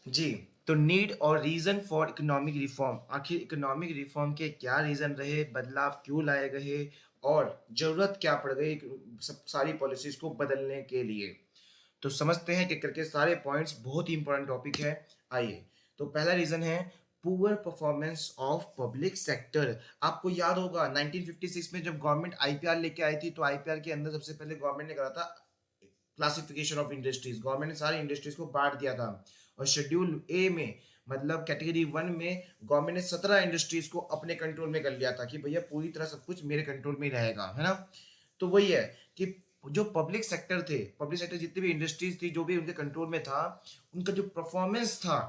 जी, तो नीड और reason for economic reform, आखिर इकोनॉमिक रिफॉर्म के क्या रीज़न रहे, बदलाव क्यों लाए गए और ज़रूरत क्या पड़ गई सब सारी पॉलिसीज़ को बदलने के लिए। तो समझते हैं कि करके सारे पॉइंट्स, बहुत ही इंपॉर्टेंट टॉपिक है। आइए, तो पहला रीज़न है poor performance of public sector. आपको याद होगा 1956 में जब गवर्नमेंट आईपीआर लेके आई थी, तो आईपीआर के अंदर सबसे पहले गवर्नमेंट ने करा था क्लासिफिकेशन ऑफ इंडस्ट्रीज। गवर्नमेंट ने सारी इंडस्ट्रीज को बांट दिया था और शेड्यूल ए में, मतलब कैटेगरी वन में, गवर्नमेंट ने 17 इंडस्ट्रीज को अपने कंट्रोल में कर लिया था कि भैया पूरी तरह सब कुछ मेरे कंट्रोल में ही रहेगा, है ना। तो वही है कि जो पब्लिक सेक्टर थे, पब्लिक सेक्टर जितनी भी इंडस्ट्रीज थी, जो भी उनके कंट्रोल में था, उनका जो परफॉर्मेंस था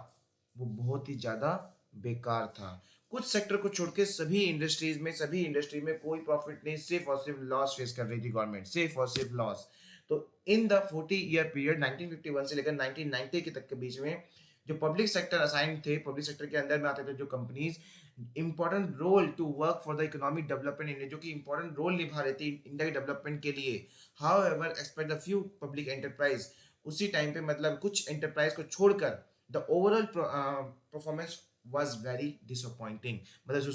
वो बहुत ही ज्यादा बेकार था। कुछ सेक्टर को छोड़ के सभी इंडस्ट्री में कोई प्रॉफिट नहीं, सिर्फ और सिर्फ लॉस फेस कर रही थी गवर्नमेंट, सिर्फ और सिर्फ लॉस। तो इन द 40 ईयर पीरियड 1951 से लेकर 1990 के तक के बीच में जो पब्लिक सेक्टर असाइन थे, पब्लिक सेक्टर के अंदर में आते थे जो companies, important role to work for the economic development India, जो कि इंपॉर्टेंट रोल निभा रही थी इंडिया के डेवलपमेंट के लिए। How ever expect the few public enterprise, उसी टाइम पे मतलब कुछ एंटरप्राइज को छोड़कर the overall performance was very disappointing. मतलब जो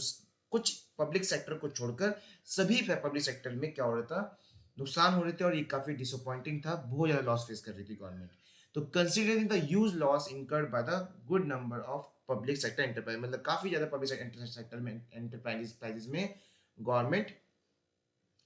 कुछ पब्लिक सेक्टर को छोड़कर सभी पब्लिक सेक्टर में क्या हो रहा था, नुकसान हो रहे थे और ये काफी डिसअपॉइंटिंग था, बहुत ज्यादा लॉस फेस कर रही थी गवर्नमेंट। तो considering the huge loss incurred by the good number of public sector enterprise, मतलब काफी ज्यादा पब्लिक सेक्टर में एंटरप्राइजेस में गवर्नमेंट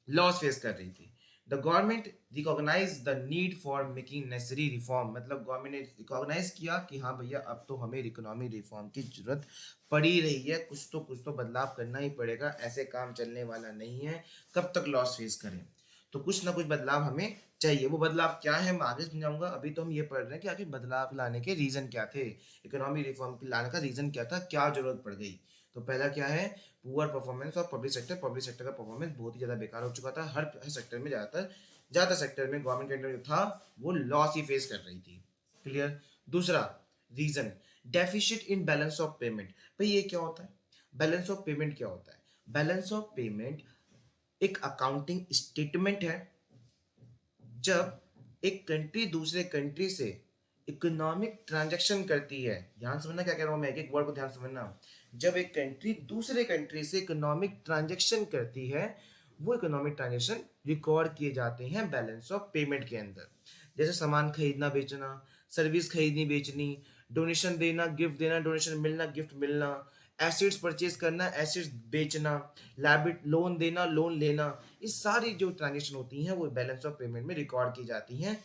लॉस फेस कर रही थी। The government recognise the need for making necessary reform, मतलब गवर्नमेंट ने रिकॉग्नाइज किया कि हाँ भैया अब तो हमें इकोनॉमिक रिफॉर्म की जरूरत पड़ी रही है, कुछ तो बदलाव करना ही पड़ेगा, ऐसे काम चलने वाला नहीं है, कब तक लॉस फेस करें। तो कुछ ना कुछ बदलाव हमें चाहिए। वो बदलाव क्या है मैं आगे समझाऊंगा, अभी तो हम ये पढ़ रहे हैं कि आखिर बदलाव लाने के रीजन क्या थे, इकोनॉमिक रिफॉर्म लाने का रीजन क्या था, क्या जरूरत पड़ गई। तो पहला क्या है, poor performance of public sector. Public sector का परफॉर्मेंस बहुत ही ज्यादा बेकार हो चुका था, हर सेक्टर में ज्यादातर सेक्टर में गवर्नमेंट टेंडर जो था वो लॉस ही फेस कर रही थी। क्लियर। दूसरा reason, deficit in balance of payment. भाई ये क्या होता है, बैलेंस ऑफ पेमेंट क्या होता है? बैलेंस ऑफ पेमेंट एक अकाउंटिंग स्टेटमेंट है जब एक कंट्री दूसरे कंट्री से इकोनॉमिक ट्रांजैक्शन करती है। ध्यान समझना क्या कह रहा हूं मैं, एक एक वर्ड को ध्यान समझना। जब एक कंट्री दूसरे कंट्री से इकोनॉमिक ट्रांजैक्शन करती है, वो इकोनॉमिक ट्रांजैक्शन रिकॉर्ड किए जाते हैं बैलेंस ऑफ पेमेंट के अंदर। जैसे सामान खरीदना बेचना, सर्विस खरीदनी बेचनी, डोनेशन देना गिफ्ट देना, डोनेशन मिलना गिफ्ट मिलना, एसेट्स परचेज करना, एसेट्स बेचना, लाइबिलिटी लोन देना, लोन लेना, ये सारी जो ट्रांजेक्शन होती हैं वो बैलेंस ऑफ पेमेंट में रिकॉर्ड की जाती हैं।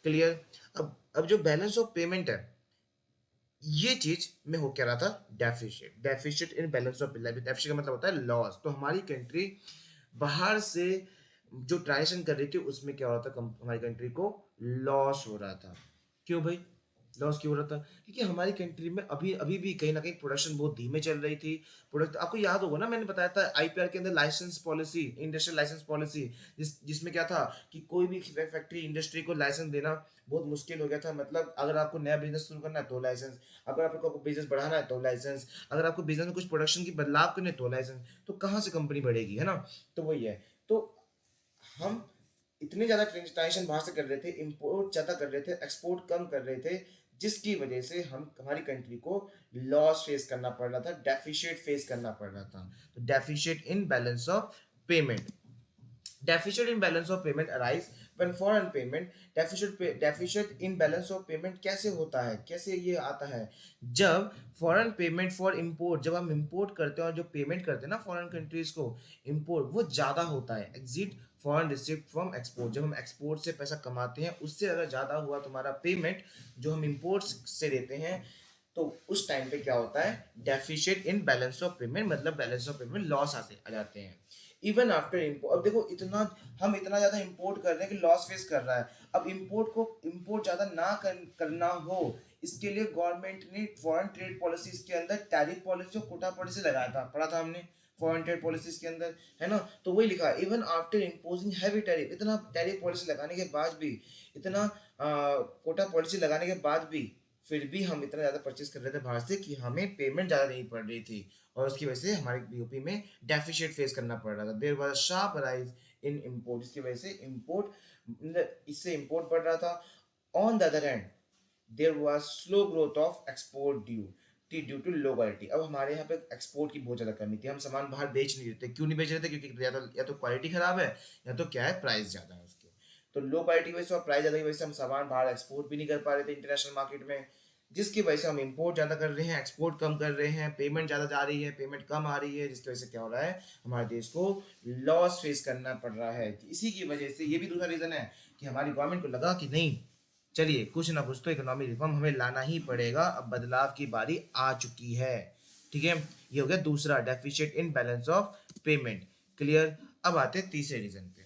क्लियर। अब जो बैलेंस ऑफ पेमेंट है, ये चीज में हो क्या रहा था, deficit, deficit in balance of payment. Deficit का मतलब होता है लॉस। तो हमारी कंट्री बाहर से जो ट्रांजेक्शन कर रही थी उसमें क्या हो रहा था, हमारी कंट्री को लॉस हो रहा था। क्यों भाई लॉस क्यों हो रहा था? क्योंकि हमारी कंट्री में अभी अभी भी कहीं ना कहीं प्रोडक्शन बहुत धीमे चल रही थी। प्रोडक्ट आपको याद होगा ना, मैंने बताया था आईपीआर के अंदर licence policy, industrial licence policy, जिसमें क्या था कि कोई भी फैक्ट्री इंडस्ट्री को लाइसेंस देना बहुत मुश्किल हो गया था। मतलब अगर आपको नया बिजनेस शुरू करना है तो लाइसेंस, अगर आपको बिजनेस बढ़ाना है तो लाइसेंस, अगर आपको बिजनेस में कुछ प्रोडक्शन की बदलाव करने तो लाइसेंस, तो कहाँ से कंपनी बढ़ेगी, है ना। तो वही है। तो हम इतने ज्यादा ट्रांजेक्शन बाहर से कर रहे थे, इंपोर्ट ज्यादा कर रहे थे, एक्सपोर्ट कम कर रहे थे, जिसकी वजह से हम हमारी कंट्री को लॉस फेस करना पड़ रहा था, डेफिशिट फेस करना पड़ रहा था। तो deficit in balance of payment, deficit in balance of payment arise when foreign payment, deficit in balance of payment कैसे होता है, कैसे ये आता है? जब फॉरेन पेमेंट फॉर इंपोर्ट, जब हम इंपोर्ट करते हैं और जो पेमेंट करते हैं ना फॉरेन कंट्रीज को, इंपोर्ट वो ज्यादा होता है, exit foreign receipt from export, जब हम एक्सपोर्ट से पैसा कमाते हैं उससे अगर ज्यादा हुआ तुम्हारा पेमेंट जो हम इंपोर्ट से देते हैं, तो उस टाइम पे क्या होता है, deficit in balance of payment, मतलब बैलेंस ऑफ पेमेंट लॉस आ जाते हैं। इवन आफ्टर इम्पोर्ट, अब देखो इतना हम इतना ज्यादा इंपोर्ट कर रहे हैं कि लॉस फेस कर रहा है। अब इंपोर्ट ज्यादा करना हो, इसके लिए गवर्नमेंट ने फॉरेन ट्रेड पॉलिसीज के अंदर टैरिफ पॉलिसी और कोटा पॉलिसी लगाया था, पढ़ा था हमने फॉरेन ट्रेड पॉलिसीज के अंदर, है ना। तो वही लिखा, even after imposing heavy tariff, इतना टैरिफ पॉलिसी लगाने के बाद भी, इतना कोटा पॉलिसी लगाने के बाद भी, फिर भी हम इतना ज्यादा परचेज कर रहे थे बाहर से कि हमें पेमेंट ज्यादा नहीं पड़ रही थी, और उसकी वजह से हमारे यूपी में डेफिशिट फेस करना पड़ रहा था। There was sharp rise in import, इसकी वजह से इंपोर्ट, इससे इंपोर्ट बढ़ रहा था। On the other hand there was slow growth of export due to low quality. अब हमारे यहाँ पे एक्सपोर्ट की बहुत ज़्यादा कमी थी, हम सामान बाहर बेच नहीं देते। क्यों नहीं बेच रहे थे? क्योंकि या तो क्वालिटी खराब है, या तो क्या है, प्राइस ज़्यादा है उसके। तो लो क्वालिटी की वजह से और प्राइस ज़्यादा की वजह से हम सामान बाहर एक्सपोर्ट भी नहीं कर पा रहे थे इंटरनेशनल मार्केट में, जिसकी वजह से हम इंपोर्ट ज़्यादा कर रहे हैं, एक्सपोर्ट कम कर रहे हैं, पेमेंट ज़्यादा जा रही है, पेमेंट कम आ रही है, जिसकी वजह से क्या हो रहा है, हमारे देश को लॉस फेस करना पड़ रहा है। इसी की वजह से ये भी दूसरा रीज़न है कि हमारी गवर्नमेंट को लगा कि नहीं, चलिए कुछ ना कुछ तो इकोनॉमिक रिफॉर्म हमें लाना ही पड़ेगा, अब बदलाव की बारी आ चुकी है। ठीक है, ये हो गया दूसरा, deficient in balance of payment. Clear. अब आते हैं तीसरे रीजन पे,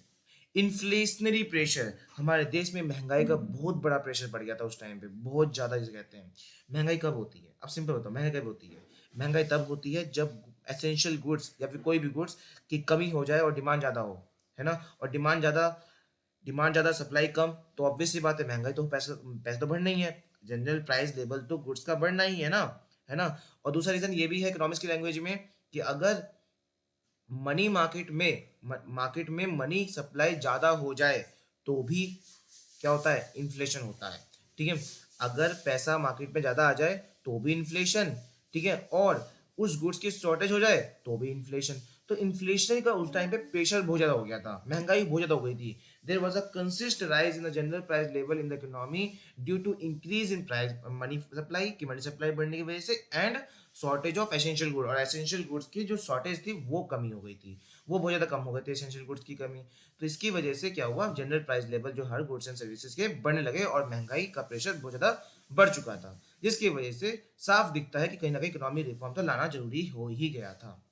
इन्फ्लेशनरी प्रेशर। हमारे देश में महंगाई का बहुत बड़ा प्रेशर पड़ गया था उस टाइम पे, बहुत ज़्यादा जिसे कहते हैं। महंगाई कब होती है? अब सिंपल होता है, महंगाई कब होती है? महंगाई तब होती है जब एसेंशियल गुड्स या फिर कोई भी गुड्स की कमी हो जाए और डिमांड ज़्यादा हो, है ना। और डिमांड ज़्यादा सप्लाई कम, तो ऑब्वियस सी बात है महंगाई तो पैसे पैसे तो बढ़ना ही है। जनरल प्राइस लेवल तो गुड्स का बढ़ना ही है ना, है ना। और दूसरा रीज़न ये भी है इकोनॉमिक्स की लैंग्वेज में कि अगर मनी मार्केट में मनी सप्लाई ज़्यादा हो जाए तो भी क्या होता है, इन्फ्लेशन होता है। ठीक है, अगर पैसा मार्केट में ज़्यादा आ जाए तो भी इन्फ्लेशन, ठीक है, और उस गुड्स की शॉर्टेज हो जाए तो भी इन्फ्लेशन। तो इन्फ्लेशन का उस टाइम पे प्रेशर बहुत ज़्यादा हो गया था, महंगाई बहुत ज़्यादा हो गई थी। There was a consist rise in the general price level in the economy due to increase in price money supply, की मनी सप्लाई बढ़ने की वजह से, and shortage of essential good, और एसेंशियल गुड्स की जो शॉर्टेज थी वो कमी हो गई थी, वो बहुत ज़्यादा कम हो गए थे एसेंशियल गुड्स की कमी। तो इसकी वजह से क्या हुआ, जनरल प्राइस लेवल जो हर गुड्स एंड सर्विसेज के बढ़ने लगे और महंगाई का प्रेशर बहुत ज़्यादा बढ़ चुका था, जिसकी वजह से साफ दिखता है कि कहीं ना कहीं इकोनॉमी रिफॉर्म तो लाना जरूरी हो ही गया था।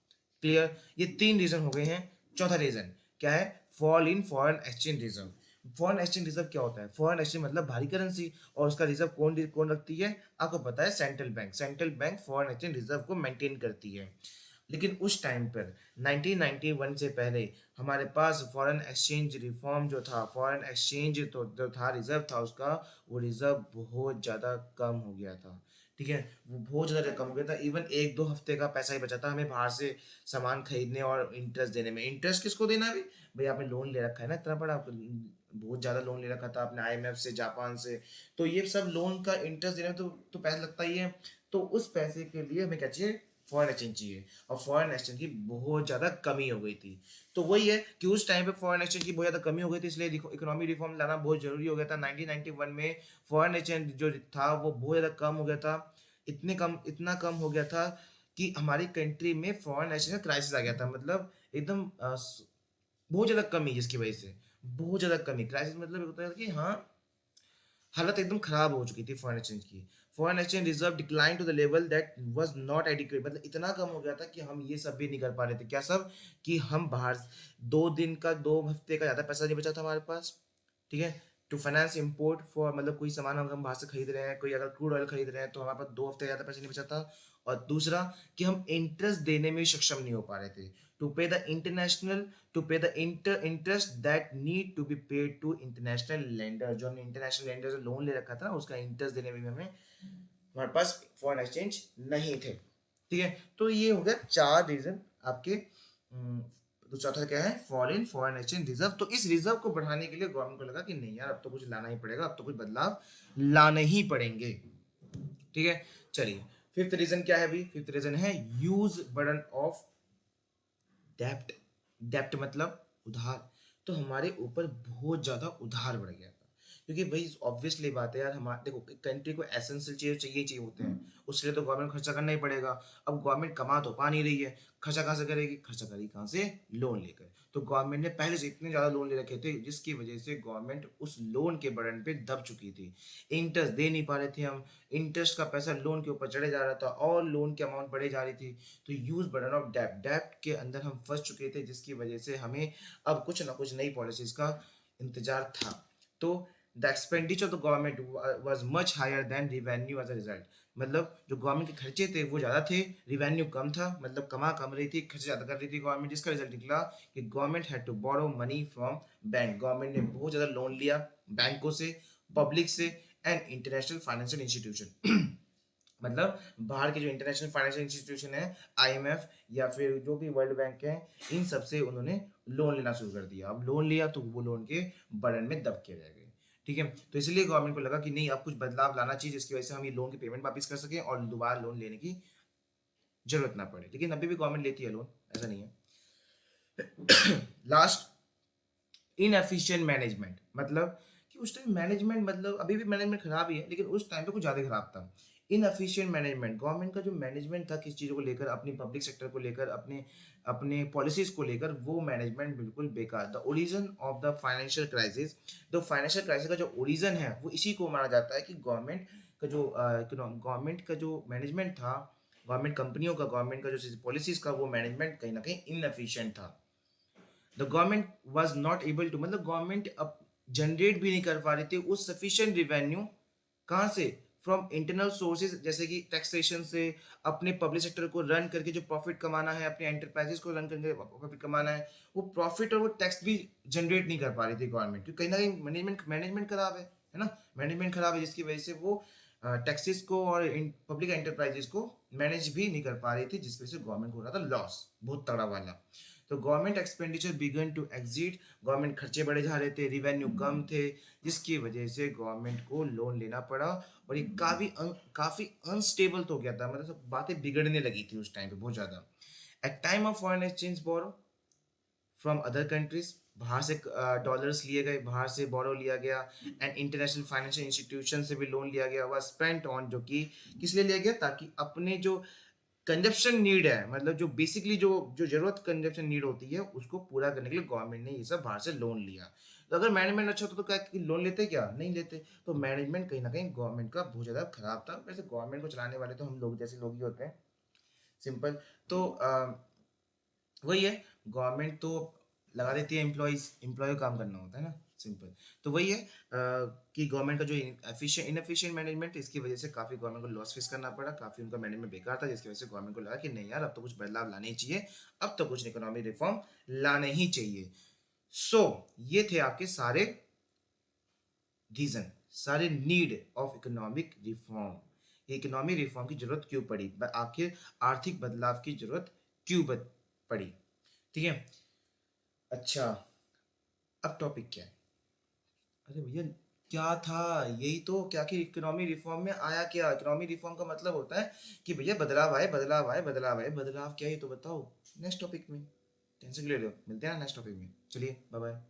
क्लियर, ये तीन रीजन हो गए हैं। चौथा रीजन क्या है, fall in foreign exchange reserve. Foreign exchange reserve क्या होता है? फॉरेन एक्सचेंज मतलब भारी करेंसी, और उसका रिजर्व कौन कौन रखती है? आपको पता है, central bank. Central bank foreign exchange reserve को मेंटेन करती है। लेकिन उस टाइम पर 1991 से पहले हमारे पास फॉरेन एक्सचेंज रिफॉर्म जो था, फॉरेन एक्सचेंज तो जो था, रिजर्व था उसका, वो रिजर्व बहुत ज़्यादा कम हो गया था। ठीक है, वो बहुत ज़्यादा कम हो गया था। इवन एक दो हफ्ते का पैसा ही बचा था हमें बाहर से सामान खरीदने और इंटरेस्ट देने में। इंटरेस्ट किसको देना है? भाई आपने लोन ले रखा है ना इतना बड़ा, बहुत ज़्यादा लोन ले रखा था आपने आईएमएफ से, जापान से, तो ये सब लोन का इंटरेस्ट देने में तो पैसा लगता ही है। तो उस पैसे के लिए हमें क्या चाहिए? फॉरेन एक्सचेंज चाहिए। और फॉरेन एक्सचेंज की बहुत ज़्यादा कमी हो गई थी। तो वही है कि उस टाइम पे फॉरेन एक्सचेंज की बहुत ज़्यादा कमी हो गई थी, इसलिए इकोनॉमी रिफॉर्म लाना बहुत जरूरी हो गया था। 1991 में फॉरेन एक्सचेंज जो था वो बहुत ज़्यादा कम हो गया था। इतना कम हो गया था कि हमारी कंट्री में फॉरेन एक्सचेंज क्राइसिस आ गया था। मतलब एकदम बहुत ज़्यादा कमी, जिसकी वजह से बहुत ज़्यादा कमी, क्राइसिस मतलब होता है कि हाँ, हालत एकदम खराब हो चुकी थी फॉरेन एक्सचेंज की। Foreign exchange reserve decline to the level that was not adequate, मतलब इतना कम हो गया था कि हम ये सब भी नहीं कर पा रहे थे। क्या सब? कि हम बाहर 2 हफ्ते का ज़्यादा पैसा नहीं बचा था हमारे पास। ठीक है, टू फाइनेंस इम्पोर्ट फॉर, मतलब कोई सामान हम बाहर से खरीद रहे हैं, कोई अगर क्रूड ऑयल खरीद रहे हैं तो हमारे पास 2 हफ्ते ज़्यादा पैसे नहीं बचा था। और दूसरा कि हम इंटरेस्ट देने में सक्षम नहीं हो पा रहे थे, to pay the international to pay the interest that need to be paid to international lender. जो हमने इंटरनेशनल लेंडर से लोन ले रखा था ना, उसका इंटरेस्ट देने में भी हमारे पास फॉरेन एक्सचेंज नहीं थे। ठीक है, तो ये हो गया 4 रीजन आपके। तो चौथा क्या है? Foreign exchange reserve. तो इस रिजर्व को बढ़ाने के लिए गवर्नमेंट को लगा कि नहीं यार, अब तो कुछ लाना ही पड़ेगा, अब तो कुछ बदलाव लाने ही पड़ेंगे। ठीक है, चलिए फिफ्थ रीजन क्या है? अभी फिफ्थ रीजन है यूज बर्डन ऑफ डेप्ट। डेप्ट मतलब उधार। तो हमारे ऊपर बहुत ज़्यादा उधार बढ़ गया था, क्योंकि भाई ऑब्वियसली बात है यार, हमारे देखो कंट्री को एसेंशियल चीज़ चाहिए होते हैं, उसके लिए तो गवर्नमेंट खर्चा करना ही पड़ेगा। अब गवर्नमेंट कमा तो पा नहीं रही है, खर्चा कहाँ से करेगी? खर्चा करेगी कहाँ से? लोन लेकर। तो गवर्नमेंट ने पहले से इतने ज़्यादा लोन ले रखे थे, जिसकी वजह से गवर्नमेंट उस लोन के बर्डन पे दब चुकी थी। इंटरेस्ट दे नहीं पा रहे थे हम, इंटरेस्ट का पैसा लोन के ऊपर चढ़े जा रहा था और लोन की अमाउंट बढ़े जा रही थी। तो यूज बर्डन ऑफ डेप्ट के अंदर हम फंस चुके थे, जिसकी वजह से हमें अब कुछ ना कुछ नई पॉलिसीज का इंतजार था। तो the expenditure of the government was much higher than revenue as a result. मतलब जो गवर्नमेंट के खर्चे थे वो ज़्यादा थे, रिवेन्यू कम था, मतलब कमा कम रही थी, खर्चे ज़्यादा कर रही थी गवर्नमेंट, जिसका रिजल्ट निकला कि government had to borrow money from bank. Government ने बहुत ज़्यादा लोन लिया बैंकों से, पब्लिक से, एंड इंटरनेशनल फाइनेंशियल इंस्टीट्यूशन। मतलब बाहर के जो इंटरनेशनल फाइनेंशियल इंस्टीट्यूशन है, आईएमएफ या फिर जो भी वर्ल्ड बैंक है, इन सब से उन्होंने लोन लेना शुरू कर दिया। अब लोन लिया तो वो लोन के बर्डन में दब के रह गए। ठीक है। तो इसलिए गवर्नमेंट को लगा कि नहीं, अब कुछ बदलाव लाना चाहिए जिसकी वजह से हम ये लोन की पेमेंट वापस कर सकें और दोबारा लोन लेने की जरूरत ना पड़े। लेकिन अभी भी गवर्नमेंट लेती है लोन, ऐसा नहीं है। लास्ट, इनएफिशिएंट मैनेजमेंट, मतलब कि उस टाइम मैनेजमेंट, मतलब अभी भी मैनेजमेंट खराब ही है लेकिन उस टाइम पे कुछ ज़्यादा खराब था। इनएफिशिएंट मैनेजमेंट, गवर्नमेंट का जो मैनेजमेंट था किस चीज़ों को लेकर, अपनी पब्लिक सेक्टर को लेकर, अपने अपने पॉलिसीज को लेकर, वो मैनेजमेंट बिल्कुल बेकार। The origin of the financial crisis, तो फाइनेंशियल क्राइसिस का जो ओरिजिन है वो इसी को माना जाता है कि गवर्नमेंट का जो मैनेजमेंट था, गवर्नमेंट कंपनियों का, गवर्नमेंट का जो पॉलिसीज का, वो मैनेजमेंट कहीं ना कहीं इनएफिशिएंट था। The government was not able to, मतलब गवर्नमेंट अब जनरेट भी नहीं कर पा रही थी उस सफिशिएंट रिवेन्यू। कहाँ से? फ्रॉम इंटरनल सोर्सेज, जैसे कि टैक्सेशन से, अपने पब्लिक सेक्टर को रन करके जो प्रॉफिट कमाना है, अपने एंटरप्राइजेस को रन करके प्रॉफिट कमाना है, वो प्रॉफिट और वो टैक्स भी जनरेट नहीं कर पा रही थी गवर्नमेंट, क्योंकि कहीं ना कहीं मैनेजमेंट खराब है ना। मैनेजमेंट खराब है जिसकी वजह से वो टैक्सेस को और पब्लिक एंटरप्राइजेस को मैनेज भी नहीं कर पा रही थी, जिस वजह से गवर्नमेंट को हो रहा था लॉस बहुत तगड़ा वाला। तो government expenditure began to exit, government खर्चे बढ़े जा रहे थे, रिवेन्यू कम थे, जिसकी वजह से गवर्नमेंट को लोन लेना पड़ा। और ये काफ़ी अनस्टेबल तो हो गया था, मतलब सब बातें बिगड़ने लगी थी उस टाइम पे बहुत ज़्यादा। At time of foreign exchange borrow from other countries, बाहर से डॉलर्स लिए गए, बाहर से बोरो लिया गया, एंड इंटरनेशनल फाइनेंशियल इंस्टीट्यूशन से भी लोन लिया गया, वह स्पेंट ऑन, जो कि किस लिए लिया गया, ताकि अपने जो कंजप्शन नीड है, मतलब जो बेसिकली जो जो जरूरत कंजप्शन नीड होती है उसको पूरा करने के लिए गवर्नमेंट ने ये सब बाहर से लोन लिया। तो अगर मैनेजमेंट अच्छा होता तो क्या लोन लेते, क्या नहीं लेते। तो मैनेजमेंट कहीं ना कहीं गवर्नमेंट का बहुत ज़्यादा खराब था। वैसे गवर्नमेंट को चलाने वाले तो हम लोग जैसे लोग ही होते हैं, सिंपल। तो वही है, गवर्नमेंट तो लगा देती है एम्प्लॉयज़, एम्प्लॉय को काम करना होता है ना, सिंपल। तो वही है कि गवर्नमेंट का जो इनएफिशिएंट मैनेजमेंट, इसकी वजह से काफ़ी गवर्नमेंट को लॉस फेस करना पड़ा, काफ़ी उनका मैनेजमेंट बेकार था, जिसकी वजह से गवर्नमेंट को लगा कि नहीं यार, अब तो कुछ बदलाव लाने ही चाहिए, अब तो कुछ इकोनॉमिक रिफॉर्म लाने ही चाहिए। सो ये थे आपके सारे रीजन, सारे need of economic reform. Economic reform की जरूरत क्यों पड़ी, आखिर आर्थिक बदलाव की जरूरत क्यों पड़ी, ठीक है। अच्छा, अब टॉपिक क्या है? अरे भैया, क्या था? यही तो, क्या कि इकोनॉमी रिफॉर्म में आया क्या? इकोनॉमी रिफॉर्म का मतलब होता है कि भैया बदलाव आए, बदलाव आए, बदलाव आए, बदलाव क्या है ये तो बताओ। नेक्स्ट टॉपिक में टेंशन ले रहे हो, मिलते हैं ना नेक्स्ट टॉपिक में, चलिए बाय बाय।